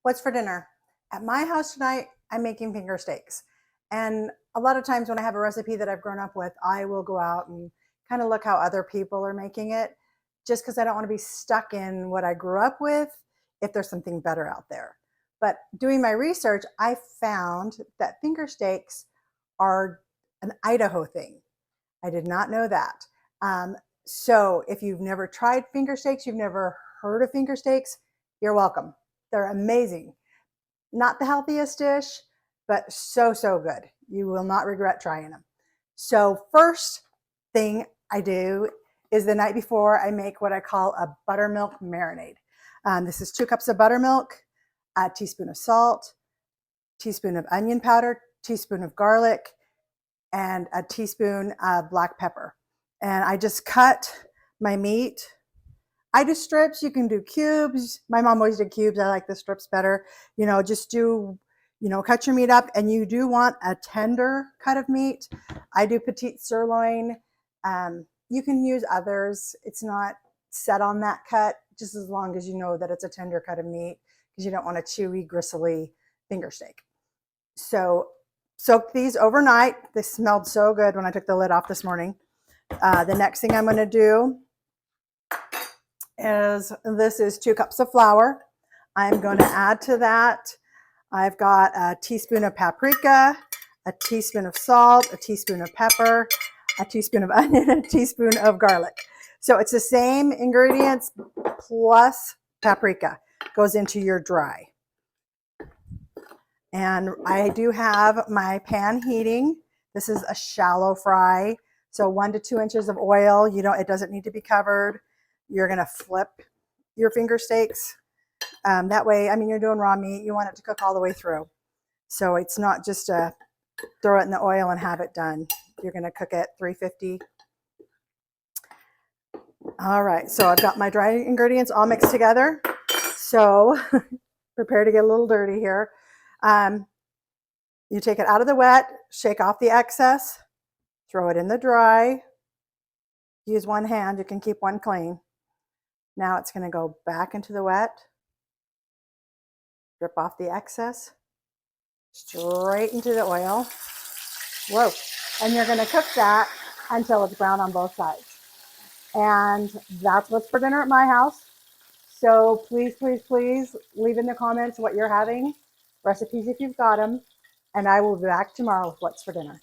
What's for dinner? At my house tonight, I'm making finger steaks. And a lot of times when I have a recipe that I've grown up with, I will go out and kind of look how other people are making it, just because I don't want to be stuck in what I grew up with if there's something better out there. But doing my research, I found that finger steaks are an Idaho thing. I did not know that. So if you've never tried finger steaks, you've never heard of finger steaks, you're welcome. They're amazing. Not the healthiest dish, but so good. You will not regret trying them. So first thing I do is the night before I make what I call a buttermilk marinade. This is 2 cups of buttermilk, a teaspoon of salt, teaspoon of onion powder, teaspoon of garlic, and a teaspoon of black pepper. And I just cut my meat. I do strips, you can do cubes. My mom always did cubes. I like the strips better. Just do, cut your meat up, and you do want a tender cut of meat. I do petite sirloin. You can use others. It's not set on that cut, just as long as you know that it's a tender cut of meat, because you don't want a chewy, gristly finger steak. So soak these overnight. They smelled so good when I took the lid off this morning. The next thing I'm going to do is, this is 2 cups of flour. I'm going to add to that, I've got a teaspoon of paprika, a teaspoon of salt, a teaspoon of pepper, a teaspoon of onion, and a teaspoon of garlic. So it's the same ingredients plus paprika goes into your dry. And I do have my pan heating. This is a shallow fry. So 1 to 2 inches of oil. It doesn't need to be covered. You're going to flip your finger steaks. That way, you're doing raw meat. You want it to cook all the way through. So it's not just throw it in the oil and have it done. You're going to cook it 350. All right, so I've got my dry ingredients all mixed together. So prepare to get a little dirty here. You take it out of the wet, shake off the excess, throw it in the dry. Use one hand, you can keep one clean. Now it's going to go back into the wet, drip off the excess, straight into the oil. Whoa. And you're going to cook that until it's brown on both sides. And that's what's for dinner at my house. So please leave in the comments what you're having, recipes if you've got them, and I will be back tomorrow with what's for dinner.